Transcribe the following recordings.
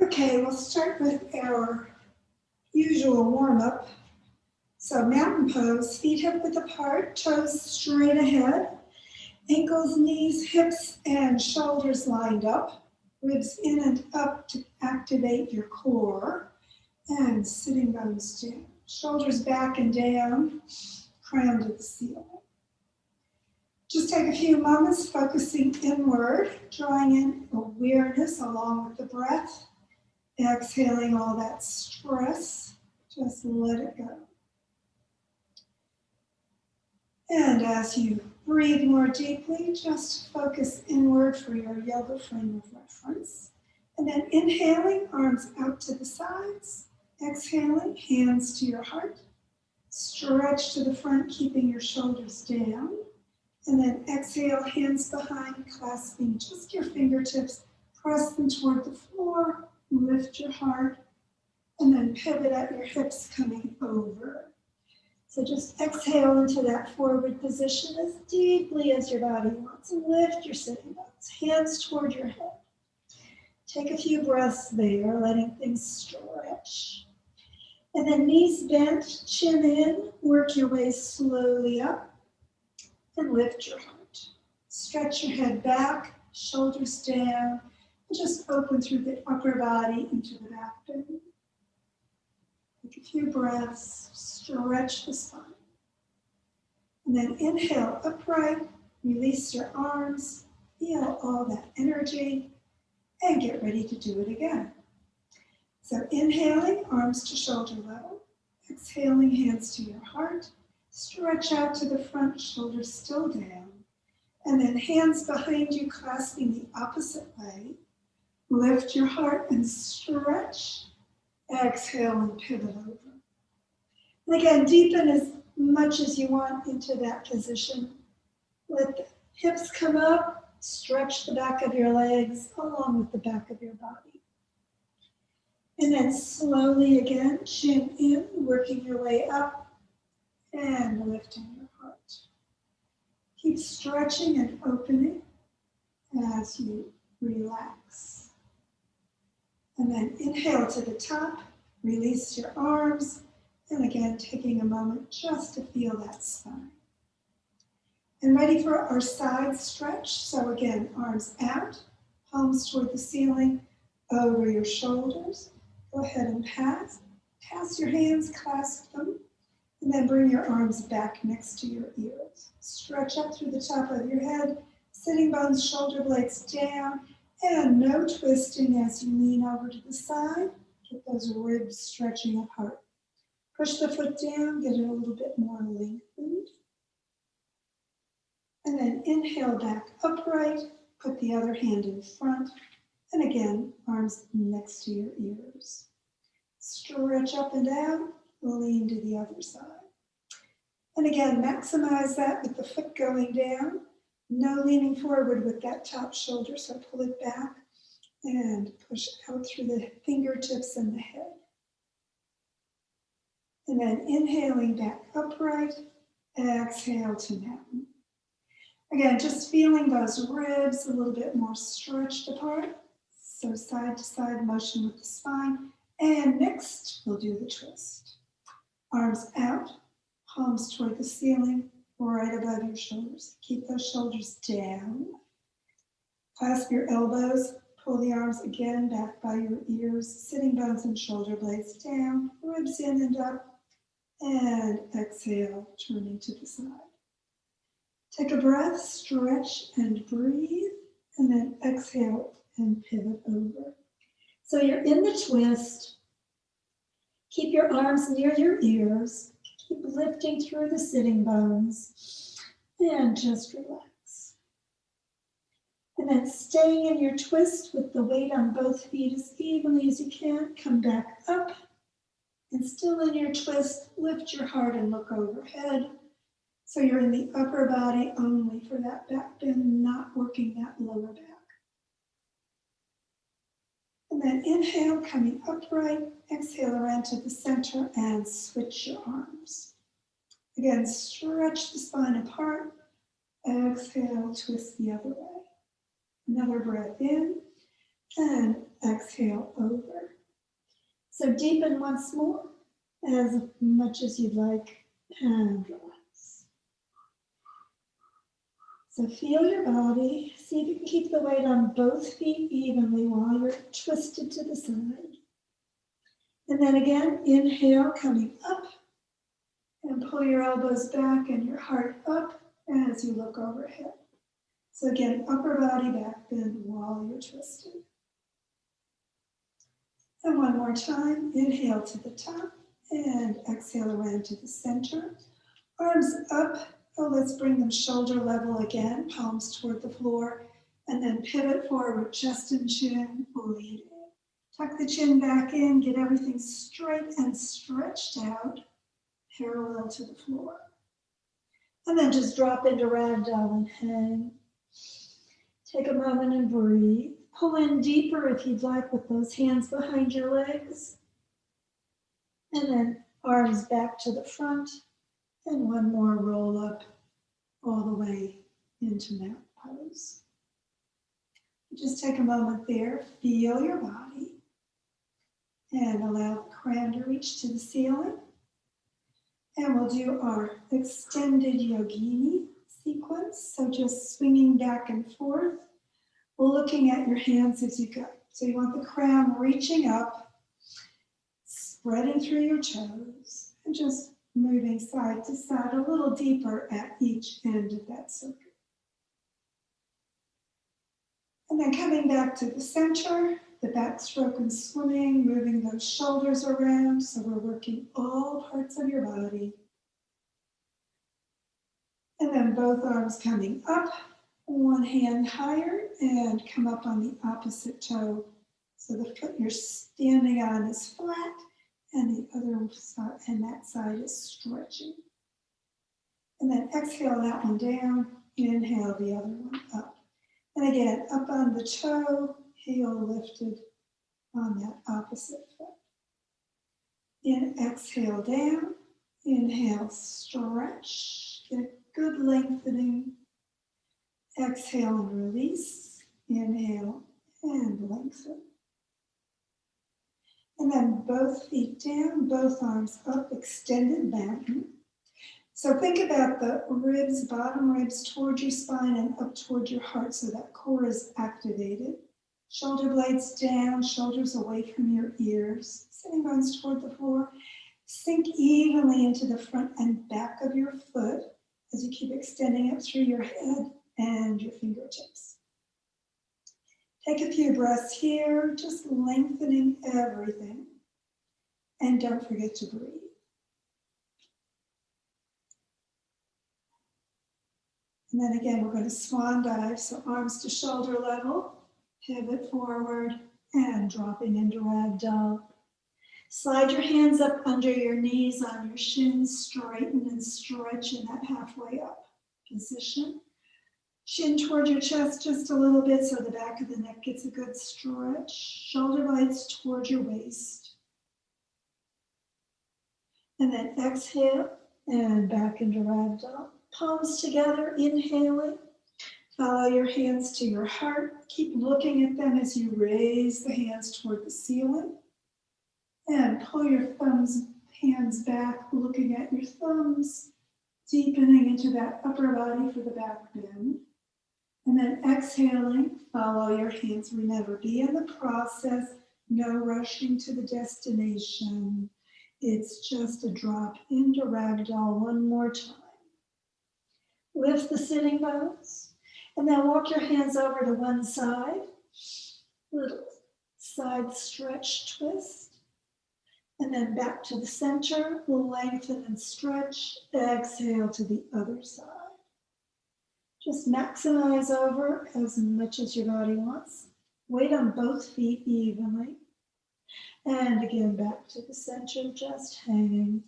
Okay, we'll start with our usual warm-up. So mountain pose, feet hip width apart, toes straight ahead, ankles, knees, hips, and shoulders lined up, ribs in and up to activate your core, and sitting bones down. Shoulders back and down, crown to the ceiling. Just take a few moments focusing inward, drawing in awareness along with the breath, exhaling all that stress, just let it go. And as you breathe more deeply, just focus inward for your yoga frame of reference. And then inhaling, arms out to the sides. Exhaling, hands to your heart. Stretch to the front, keeping your shoulders down. And then exhale, hands behind, clasping just your fingertips. Press them toward the floor. Lift your heart. And then pivot at your hips, coming over. So just exhale into that forward position as deeply as your body wants. Lift your sitting bones, hands toward your head. Take a few breaths there, letting things stretch. And then knees bent, chin in, work your way slowly up and lift your heart. Stretch your head back, shoulders down, and just open through the upper body into the back bend. Take a few breaths, stretch the spine. And then inhale upright, release your arms, feel all that energy, and get ready to do it again. So inhaling, arms to shoulder level. Exhaling, hands to your heart. Stretch out to the front, shoulders still down. And then hands behind you, clasping the opposite way. Lift your heart and stretch. Exhale and pivot over. And again, deepen as much as you want into that position. Let the hips come up, stretch the back of your legs along with the back of your body. And then slowly again, chin in, working your way up and lifting your heart. Keep stretching and opening as you relax. And then inhale to the top, release your arms, and again, taking a moment just to feel that spine. And ready for our side stretch. So again, arms out, palms toward the ceiling, over your shoulders. Go ahead and pass your hands, clasp them, and then bring your arms back next to your ears. Stretch up through the top of your head, sitting bones, shoulder blades down, and no twisting as you lean over to the side. Get those ribs stretching apart. Push the foot down, get it a little bit more lengthened. And then inhale back upright, put the other hand in front, and again, arms next to your ears. Stretch up and down, lean to the other side. And again, maximize that with the foot going down. No leaning forward with that top shoulder, so pull it back and push out through the fingertips and the head. And then inhaling back upright, exhale to mountain. Again, just feeling those ribs a little bit more stretched apart. So side to side motion with the spine. And next, we'll do the twist. Arms out, palms toward the ceiling, right above your shoulders. Keep those shoulders down. Clasp your elbows, pull the arms again back by your ears, sitting bones and shoulder blades down, ribs in and up, and exhale, turning to the side. Take a breath, stretch and breathe, and then exhale and pivot over. So you're in the twist. Keep your arms near your ears. Keep lifting through the sitting bones and just relax. And then staying in your twist with the weight on both feet as evenly as you can. Come back up and still in your twist, lift your heart and look overhead. So you're in the upper body only for that back bend, not working that lower back. And then inhale, coming upright, exhale around to the center and switch your arms. Again, stretch the spine apart, exhale, twist the other way. Another breath in, and exhale over. So deepen once more, as much as you'd like, and relax. So feel your body. See if you can keep the weight on both feet evenly while you're twisted to the side. And then again, inhale, coming up, and pull your elbows back and your heart up as you look overhead. So again, upper body back bend while you're twisted. And one more time, inhale to the top and exhale around to the center. Arms up. Oh, let's bring them shoulder level again, palms toward the floor, and then pivot forward, chest and chin, lean in. Tuck the chin back in, get everything straight and stretched out, parallel to the floor. And then just drop into ragdoll and hang. Take a moment and breathe. Pull in deeper if you'd like with those hands behind your legs. And then arms back to the front. And one more roll up all the way into mountain pose. Just take a moment there, feel your body, and allow the crown to reach to the ceiling. And we'll do our extended yogini sequence. So just swinging back and forth, looking at your hands as you go. So you want the crown reaching up, spreading through your toes, and just moving side to side a little deeper at each end of that circle. And then coming back to the center, the backstroke and swimming, moving those shoulders around. So we're working all parts of your body. And then both arms coming up, one hand higher, and come up on the opposite toe. So the foot you're standing on is flat, and the other side, and that side is stretching. And then exhale that one down, inhale the other one up. And again, up on the toe, heel lifted on that opposite foot. Exhale down, inhale, stretch, get a good lengthening. Exhale and release, inhale and lengthen. And then both feet down, both arms up, extended mountain. So think about the ribs, bottom ribs toward your spine and up toward your heart so that core is activated. Shoulder blades down, shoulders away from your ears. Sitting bones toward the floor. Sink evenly into the front and back of your foot as you keep extending up through your head and your fingertips. Take a few breaths here, just lengthening everything. And don't forget to breathe. And then again, we're going to swan dive. So arms to shoulder level, pivot forward, and dropping into ragdoll. Slide your hands up under your knees on your shins, straighten and stretch in that halfway up position. Chin toward your chest just a little bit so the back of the neck gets a good stretch. Shoulder blades toward your waist. And then exhale and back into ragdoll. Palms together, inhaling. Follow your hands to your heart. Keep looking at them as you raise the hands toward the ceiling. And pull your hands back, looking at your thumbs, deepening into that upper body for the back bend. And then exhaling, follow your hands. Remember, be in the process, no rushing to the destination. It's just a drop into ragdoll one more time. Lift the sitting bones, and then walk your hands over to one side. Little side stretch twist. And then back to the center, lengthen and stretch. Exhale to the other side. Just maximize over as much as your body wants. Weight on both feet evenly. And again, back to the center, just hanging.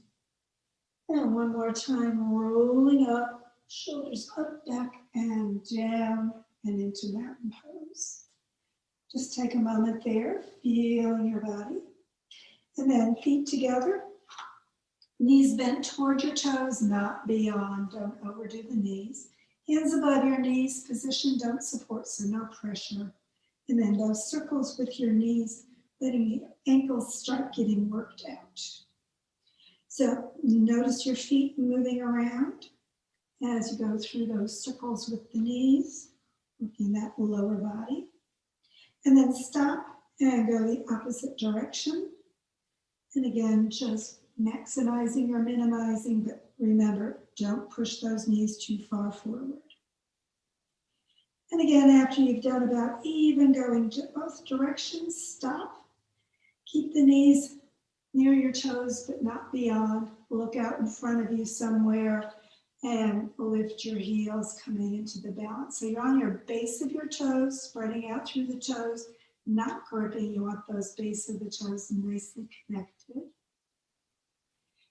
And one more time, rolling up, shoulders up, back, and down, and into mountain pose. Just take a moment there, feeling your body. And then feet together, knees bent toward your toes, not beyond. Don't overdo the knees. Hands above your knees, position, don't support, so no pressure. And then those circles with your knees, letting your ankles start getting worked out. So notice your feet moving around as you go through those circles with the knees, working that lower body. And then stop and go the opposite direction. And again, just maximizing or minimizing, but remember, don't push those knees too far forward. And again, after you've done about even going both directions, stop. Keep the knees near your toes, but not beyond. Look out in front of you somewhere and lift your heels coming into the balance. So you're on your base of your toes, spreading out through the toes, not gripping. You want those base of the toes nicely connected.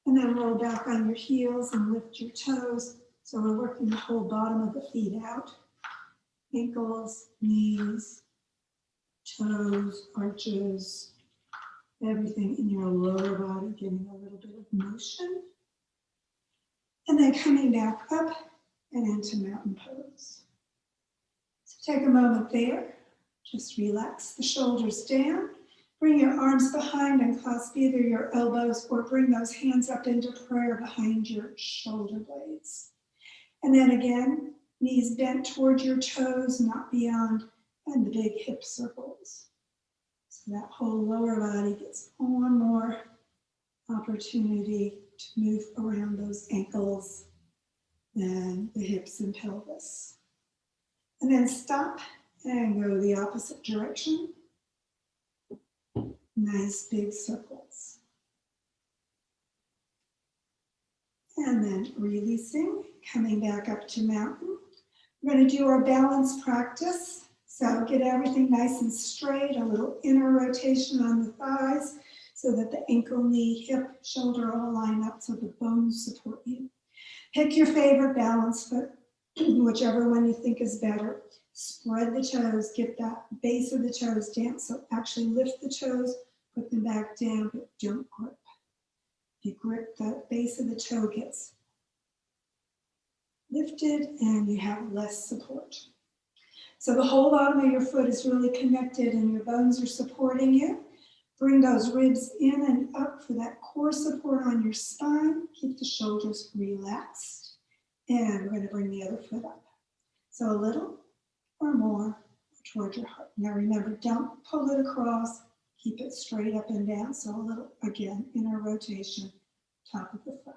And then roll back on your heels and lift your toes. So we're working the whole bottom of the feet out. Ankles, knees, toes, arches, everything in your lower body getting a little bit of motion. And then coming back up and into mountain pose. So take a moment there. Just relax the shoulders down. Bring your arms behind and clasp either your elbows or bring those hands up into prayer behind your shoulder blades. And then again, knees bent toward your toes, not beyond, and the big hip circles. So that whole lower body gets more and more opportunity to move around those ankles and the hips and pelvis. And then stop and go the opposite direction. Nice big circles. And then releasing, coming back up to mountain. We're going to do our balance practice. So get everything nice and straight, a little inner rotation on the thighs so that the ankle, knee, hip, shoulder all line up so the bones support you. Pick your favorite balance foot, whichever one you think is better. Spread the toes, get that base of the toes down. So actually lift the toes, put them back down, but don't grip. If you grip, the base of the toe gets lifted and you have less support. So the whole bottom of your foot is really connected and your bones are supporting you. Bring those ribs in and up for that core support on your spine. Keep the shoulders relaxed. And we're going to bring the other foot up. So a little or more toward your heart. Now remember, don't pull it across. Keep it straight up and down. So a little, again, inner rotation, top of the thigh.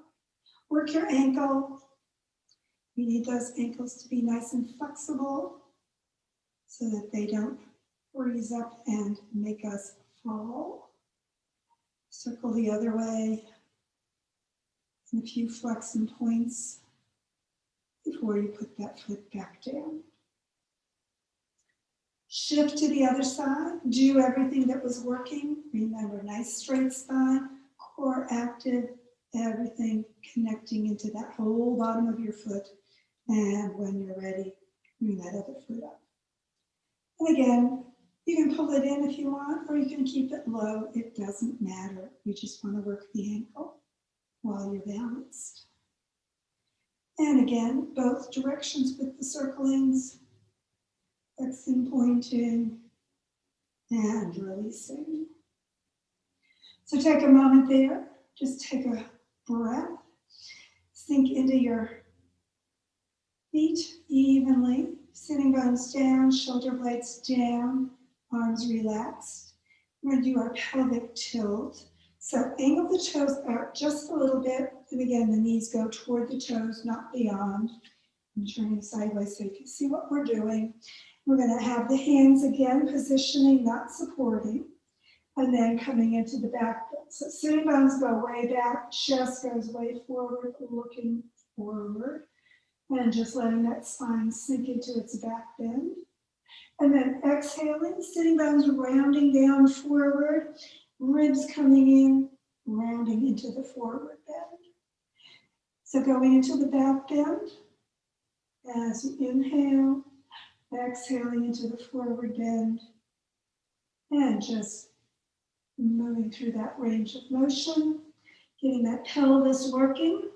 Work your ankle. We need those ankles to be nice and flexible so that they don't freeze up and make us fall. Circle the other way. And a few flexing points before you put that foot back down. Shift to the other side. Do everything that was working. Remember, nice straight spine, core active, everything connecting into that whole bottom of your foot. And when you're ready, bring that other foot up. And again, you can pull it in if you want, or you can keep it low. It doesn't matter. We just want to work the ankle while you're balanced. And again, both directions with the circlings, flexing, pointing, and releasing. So take a moment there. Just take a breath. Sink into your feet evenly. Sitting bones down, shoulder blades down, arms relaxed. We're going to do our pelvic tilt. So angle the toes out just a little bit. And again, the knees go toward the toes, not beyond. I'm turning sideways so you can see what we're doing. We're going to have the hands again positioning, not supporting. And then coming into the back bend. So sitting bones go way back, chest goes way forward, looking forward. And just letting that spine sink into its back bend. And then exhaling, sitting bones rounding down forward, ribs coming in, rounding into the forward bend. So going into the back bend, as you inhale, exhaling into the forward bend, and just moving through that range of motion, getting that pelvis working.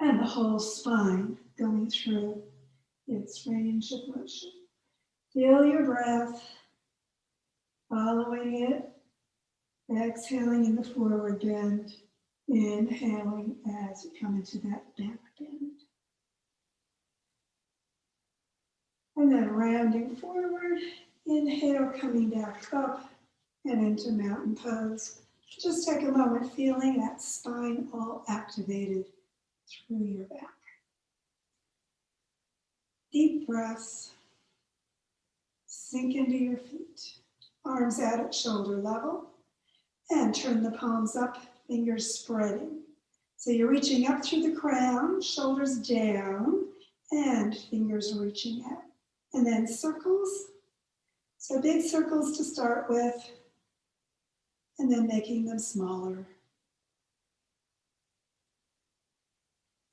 And the whole spine going through its range of motion. Feel your breath, following it, exhaling in the forward bend, inhaling as you come into that back bend. And then rounding forward, inhale, coming back up and into mountain pose. Just take a moment feeling that spine all activated through your back. Deep breaths. Sink into your feet. Arms out at shoulder level. And turn the palms up, fingers spreading. So you're reaching up through the crown, shoulders down, and fingers reaching out. And then circles. So big circles to start with, and then making them smaller.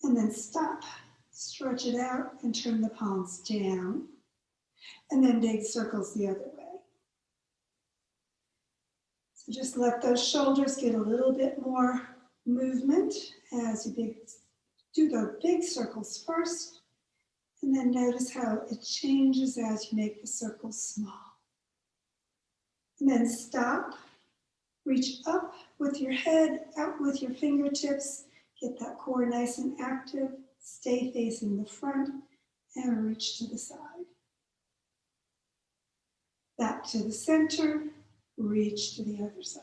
And then stop, stretch it out, and turn the palms down. And then big circles the other way. So just let those shoulders get a little bit more movement as you do the big circles first. And then notice how it changes as you make the circles small. And then stop, reach up with your head, out with your fingertips, get that core nice and active, stay facing the front, and reach to the side. Back to the center, reach to the other side.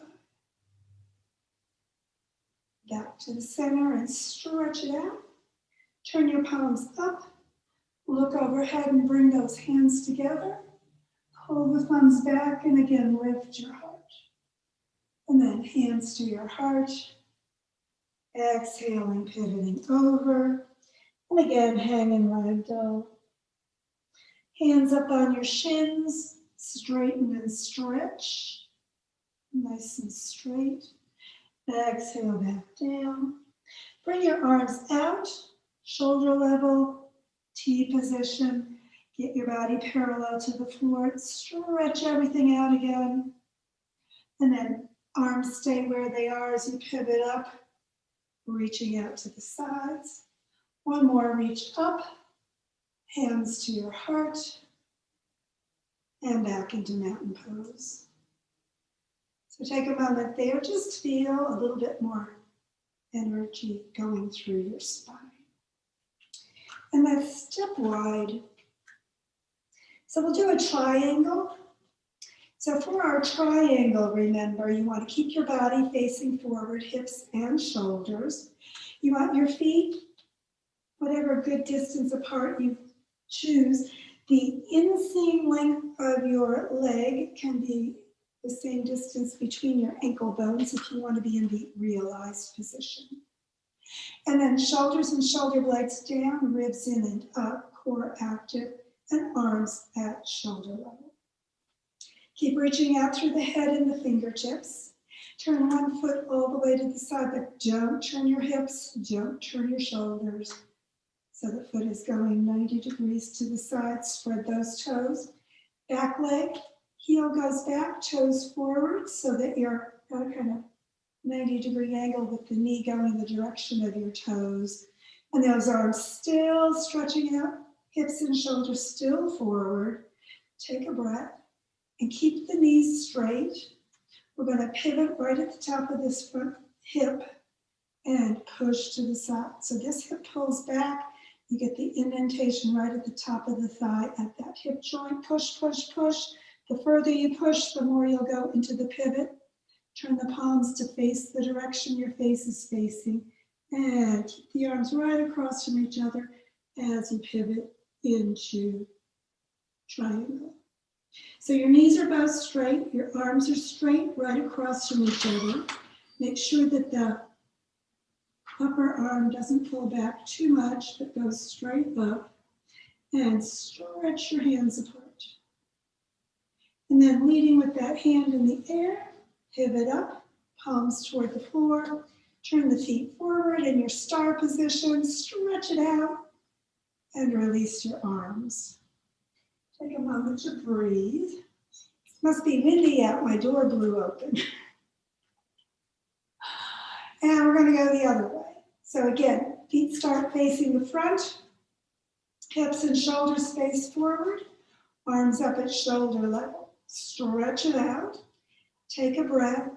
Back to the center and stretch it out. Turn your palms up, look overhead and bring those hands together. Pull the thumbs back and again lift your heart. And then hands to your heart. Exhaling, pivoting over. And again, hanging ragdoll. Hands up on your shins. Straighten and stretch. Nice and straight. Exhale back down. Bring your arms out. Shoulder level. T position. Get your body parallel to the floor. Stretch everything out again. And then arms stay where they are as you pivot up, reaching out to the sides. One more, reach up, hands to your heart, and back into mountain pose. So take a moment there, just feel a little bit more energy going through your spine. And then step wide. So we'll do a triangle. So for our triangle, remember, you want to keep your body facing forward, hips and shoulders. You want your feet, whatever good distance apart you choose. The inseam length of your leg can be the same distance between your ankle bones if you want to be in the realized position. And then shoulders and shoulder blades down, ribs in and up, core active, and arms at shoulder level. Keep reaching out through the head and the fingertips. Turn one foot all the way to the side, but don't turn your hips, don't turn your shoulders. So the foot is going 90 degrees to the side, spread those toes. Back leg, heel goes back, toes forward, so that you're at a kind of 90-degree angle with the knee going the direction of your toes. And those arms still stretching out, hips and shoulders still forward. Take a breath and keep the knees straight. We're going to pivot right at the top of this front hip and push to the side. So this hip pulls back. You get the indentation right at the top of the thigh at that hip joint. Push, push, push. The further you push, the more you'll go into the pivot. Turn the palms to face the direction your face is facing. And keep the arms right across from each other as you pivot into triangle. So your knees are both straight, your arms are straight right across from each other. Make sure that the upper arm doesn't pull back too much, but goes straight up. And stretch your hands apart. And then leading with that hand in the air, pivot up, palms toward the floor. Turn the feet forward in your star position, stretch it out, and release your arms. Take a moment to breathe. It must be windy out, my door blew open. And we're going to go the other way. So again, feet start facing the front, hips and shoulders face forward. Arms up at shoulder level. Stretch it out. Take a breath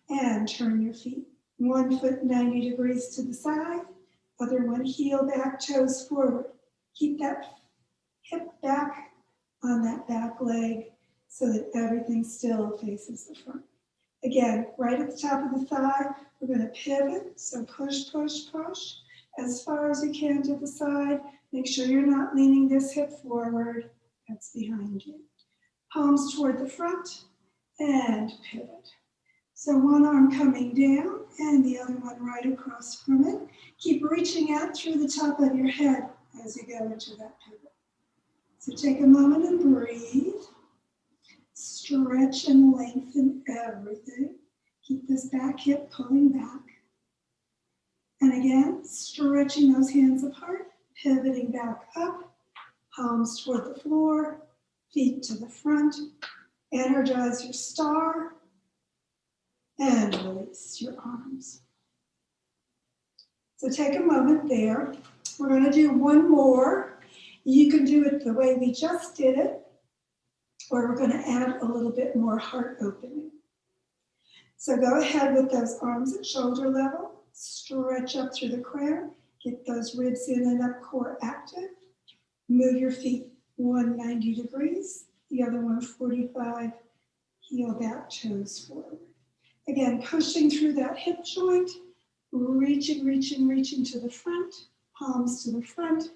and turn your feet. One foot 90 degrees to the side. Other one heel back, toes forward. Keep that hip back on that back leg so that everything still faces the front. Again, right at the top of the thigh, we're going to pivot. So push, push, push as far as you can to the side. Make sure you're not leaning this hip forward. That's behind you. Palms toward the front and pivot. So one arm coming down and the other one right across from it. Keep reaching out through the top of your head as you go into that pivot. So take a moment and breathe. Stretch and lengthen everything. Keep this back hip pulling back. And again, stretching those hands apart, pivoting back up, palms toward the floor, feet to the front. Energize your star and release your arms. So take a moment there. We're going to do one more. You can do it the way we just did it, or we're going to add a little bit more heart opening. So go ahead with those arms at shoulder level. Stretch up through the crown. Get those ribs in and up, core active. Move your feet 190 degrees. The other one 45. Heel back, toes forward. Again, pushing through that hip joint. Reaching, reaching, reaching to the front. Palms to the front.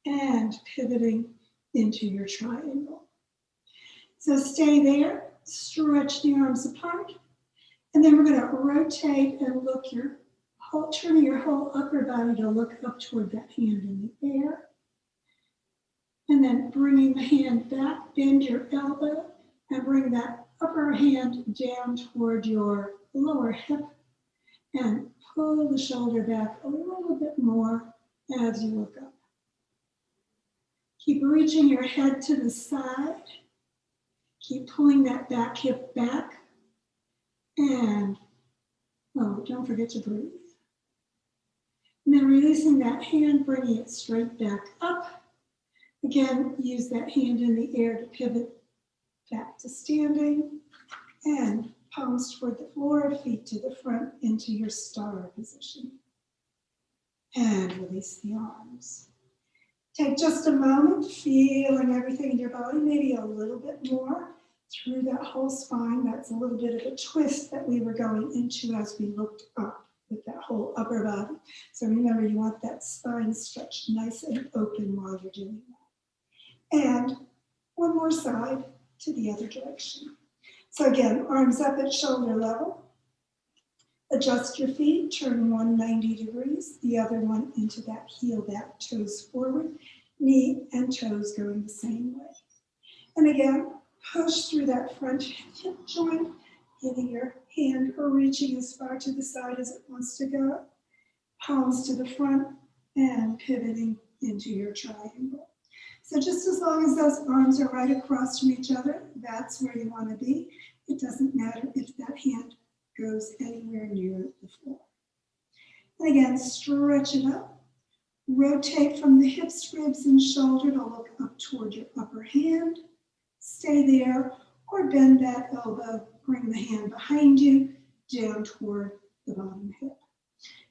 And pivoting into your triangle. So stay there. Stretch the arms apart. And then we're going to rotate and look turn your whole upper body to look up toward that hand in the air. And then bringing the hand back, bend your elbow, and bring that upper hand down toward your lower hip. And pull the shoulder back a little bit more as you look up. Keep reaching your head to the side. Keep pulling that back hip back. And, don't forget to breathe. And then releasing that hand, bringing it straight back up. Again, use that hand in the air to pivot back to standing. And palms toward the floor, feet to the front into your star position. And release the arms. Take just a moment, feeling everything in your body, maybe a little bit more through that whole spine. That's a little bit of a twist that we were going into as we looked up with that whole upper body. So remember, you want that spine stretched nice and open while you're doing that. And one more side to the other direction. So again, arms up at shoulder level. Adjust your feet, turn 190 degrees, the other one into that heel back, toes forward, knee and toes going the same way. And again, push through that front hip joint, getting your hand or reaching as far to the side as it wants to go. Palms to the front and pivoting into your triangle. So just as long as those arms are right across from each other, that's where you want to be. It doesn't matter if that hand goes anywhere near the floor. And again, stretch it up. Rotate from the hips, ribs, and shoulder to look up toward your upper hand. Stay there, or bend that elbow. Bring the hand behind you, down toward the bottom hip.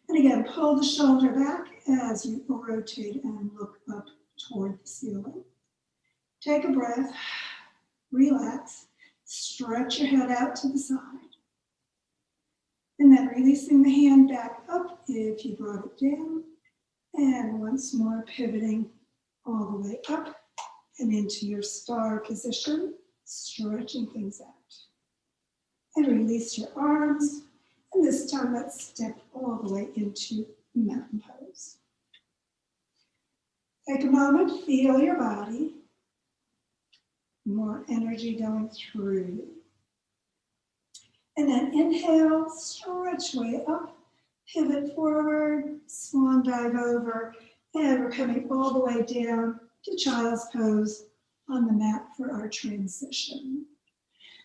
And again, pull the shoulder back as you rotate and look up toward the ceiling. Take a breath, relax, stretch your head out to the side. And then releasing the hand back up if you brought it down. And once more pivoting all the way up and into your star position, stretching things out. And release your arms. And this time let's step all the way into mountain pose. Take a moment, feel your body. More energy going through you. And then inhale, stretch way up, pivot forward, swan dive over, and we're coming all the way down to child's pose on the mat for our transition.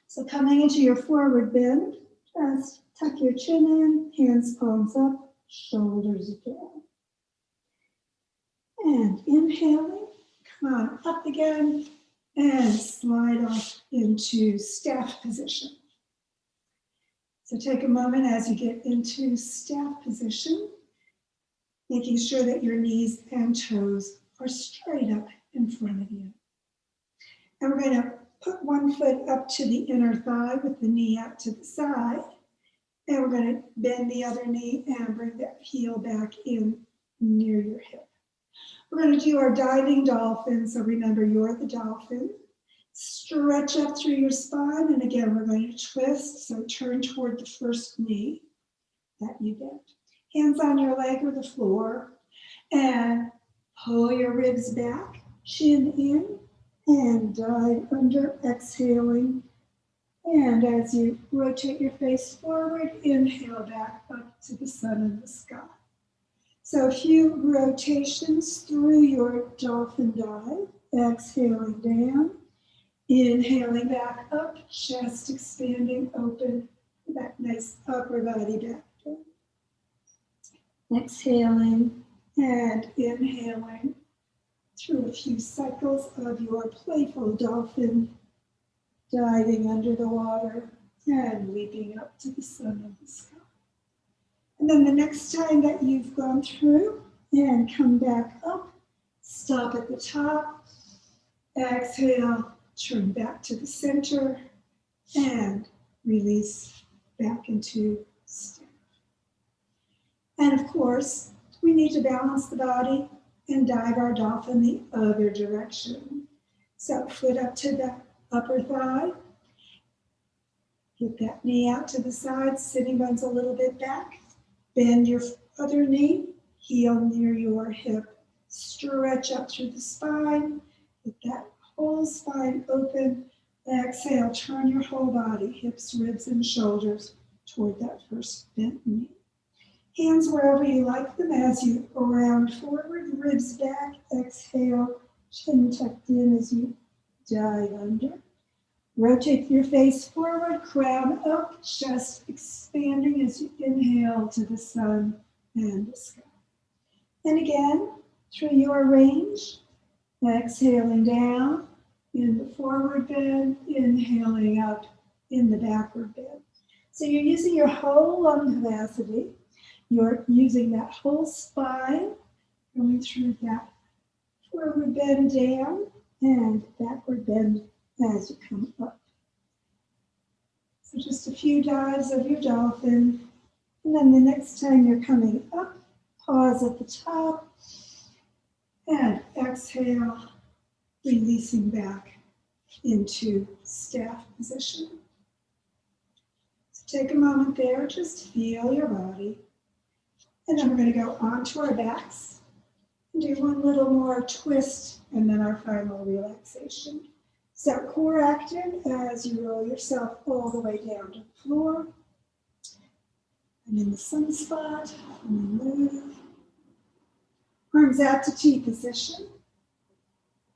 So coming into your forward bend, just tuck your chin in, hands, palms up, shoulders down. And inhaling, come on up again, and slide off into staff position. So take a moment as you get into staff position, making sure that your knees and toes are straight up in front of you. And we're going to put one foot up to the inner thigh with the knee out to the side. And we're going to bend the other knee and bring that heel back in near your hip. We're going to do our diving dolphin. So remember, you're the dolphin. Stretch up through your spine. And again, we're going to twist. So turn toward the first knee that you bend. Hands on your leg or the floor. And pull your ribs back, chin in, and dive under, exhaling. And as you rotate your face forward, inhale back up to the sun and the sky. So a few rotations through your dolphin dive, exhaling down, inhaling back up, chest expanding open, that nice upper body back down. Exhaling and inhaling through a few cycles of your playful dolphin, diving under the water and leaping up to the sun and the sky. And then the next time that you've gone through and come back up, stop at the top, exhale, turn back to the center, and release back into staff. And of course, we need to balance the body and dive our dolphin the other direction. So foot up to the upper thigh, get that knee out to the side, sitting bones a little bit back, bend your other knee, heel near your hip, stretch up through the spine, get that whole spine open, exhale, turn your whole body, hips, ribs, and shoulders toward that first bent knee. Hands wherever you like them as you round forward, ribs back, exhale, chin tucked in as you dive under. Rotate your face forward, crown up, chest expanding as you inhale to the sun and the sky. And again, through your range, exhaling down in the forward bend, inhaling up in the backward bend. So you're using your whole lung capacity. You're using that whole spine, going through that forward bend down and backward bend as you come up. So just a few dives of your dolphin. And then the next time you're coming up, pause at the top and exhale, releasing back into staff position. So take a moment there, just feel your body. And then we're going to go onto our backs and do one little more twist and then our final relaxation. So core active as you roll yourself all the way down to the floor. And in the sun spot, and then move. Arms out to T position.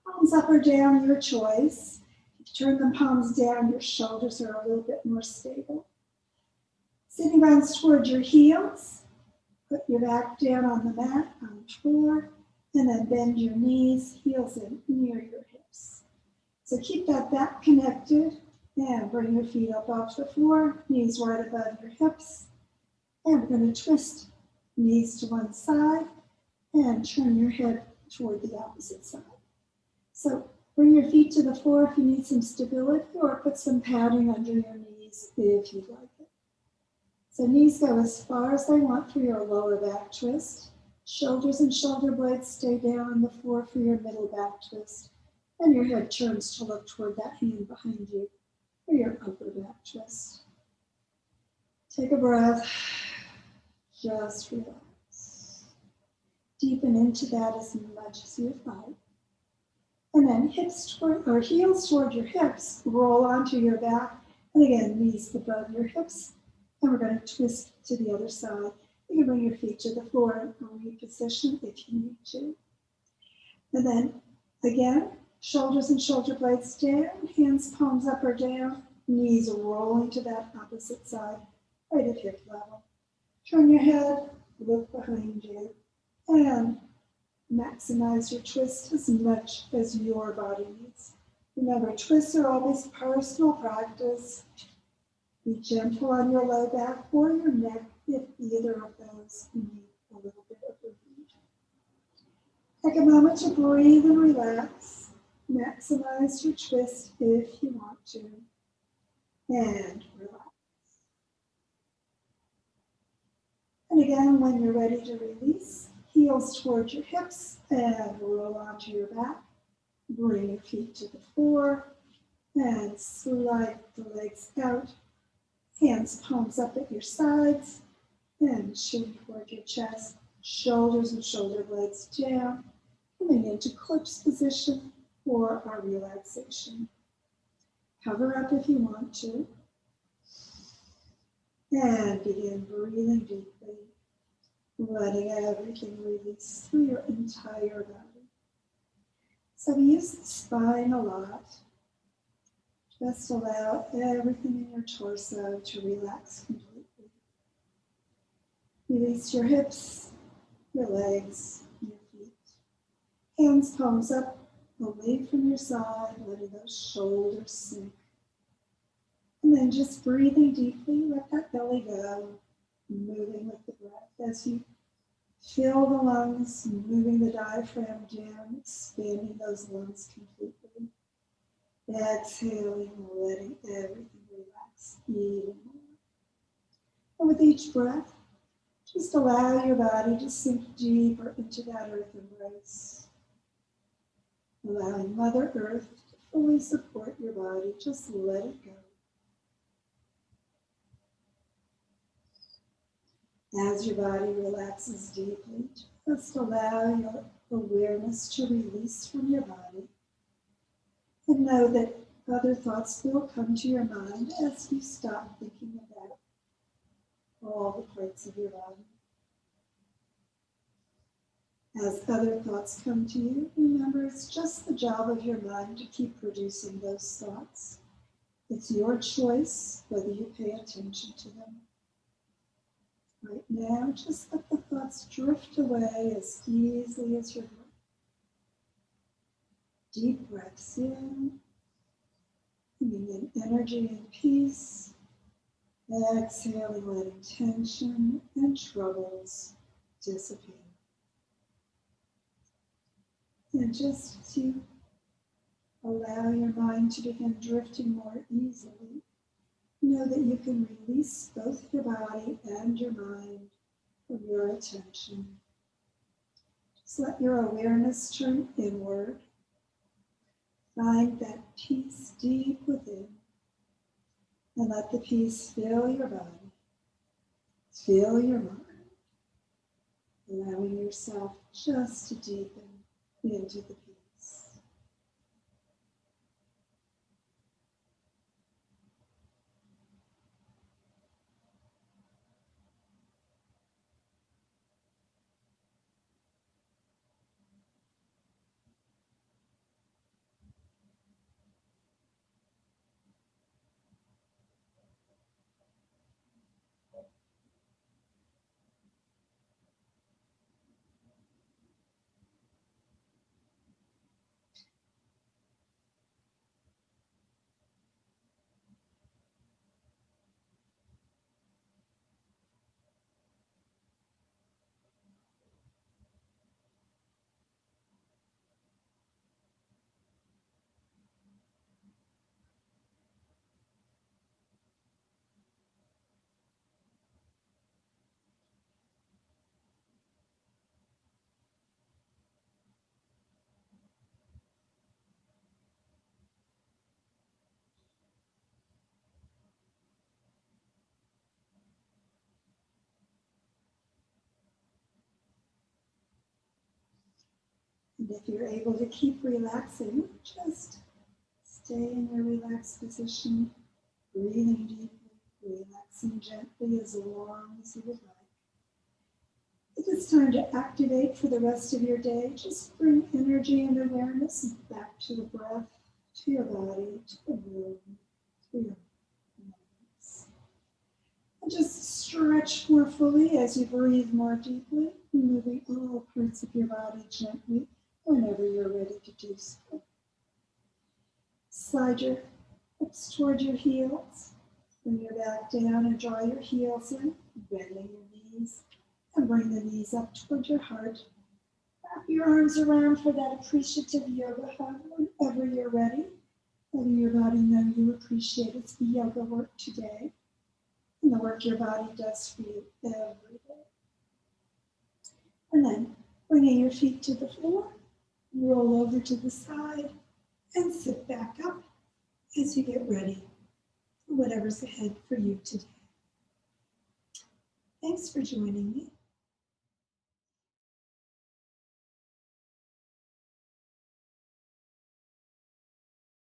Palms up or down, your choice. If you turn the palms down, your shoulders are a little bit more stable. Sitting bones toward your heels. Put your back down on the mat, on the floor, and then bend your knees, heels in near your hips. So keep that back connected and bring your feet up off the floor, knees right above your hips. And we're going to twist knees to one side and turn your head toward the opposite side. So bring your feet to the floor if you need some stability, or put some padding under your knees if you'd like it. So knees go as far as they want for your lower back twist. Shoulders and shoulder blades stay down on the floor for your middle back twist. And your head turns to look toward that hand behind you for your upper back twist. Take a breath. Just relax. Deepen into that as much as you'd like. And then hips toward, or heels toward your hips. Roll onto your back. And again, knees above your hips. And we're going to twist to the other side. You can bring your feet to the floor and reposition if you need to. And then, again, shoulders and shoulder blades down, hands, palms up or down, knees rolling to that opposite side, right at hip level. Turn your head, look behind you, and maximize your twist as much as your body needs. Remember, twists are always personal practice. Be gentle on your low back or your neck if either of those need a little bit of relief. Take a moment to breathe and relax. Maximize your twist if you want to. And relax. And again, when you're ready to release, heels towards your hips and roll onto your back. Bring your feet to the floor and slide the legs out. Hands, palms up at your sides and chin toward your chest. Shoulders and shoulder blades down. Coming into corpse position for our relaxation. Cover up if you want to. And begin breathing deeply, letting everything release through your entire body. So we use the spine a lot. Just allow everything in your torso to relax completely. Release your hips, your legs, your feet. Hands, palms up, away from your side, letting those shoulders sink. And then just breathing deeply, let that belly go, moving with the breath as you fill the lungs, moving the diaphragm down, expanding those lungs completely. Exhaling, letting everything relax even more. And with each breath, just allow your body to sink deeper into that earth embrace. Allowing Mother Earth to fully support your body, just let it go. As your body relaxes deeply, just allow your awareness to release from your body. And know that other thoughts will come to your mind as you stop thinking about all the parts of your body. As other thoughts come to you, remember it's just the job of your mind to keep producing those thoughts. It's your choice whether you pay attention to them. Right now, just let the thoughts drift away as easily as your breath. Deep breaths in, bringing in energy and peace. Exhaling, letting tension and troubles dissipate. And just to allow your mind to begin drifting more easily, know that you can release both your body and your mind from your attention. Just let your awareness turn inward. Find that peace deep within. And let the peace fill your body, fill your mind, allowing yourself just to deepen into the peace. And if you're able to keep relaxing, just stay in your relaxed position, breathing deeply, relaxing gently as long as you would like. If it's time to activate for the rest of your day, just bring energy and awareness back to the breath, to your body, to the room, to your lungs. And just stretch more fully as you breathe more deeply, moving all parts of your body gently whenever you're ready to do so. Slide your hips toward your heels. Bring your back down and draw your heels in, bending your knees, and bring the knees up toward your heart. Wrap your arms around for that appreciative yoga hug whenever you're ready. Letting your body know you appreciate its yoga work today and the work your body does for you every day. And then bringing your feet to the floor, roll over to the side, and sit back up as you get ready for whatever's ahead for you today. Thanks for joining me.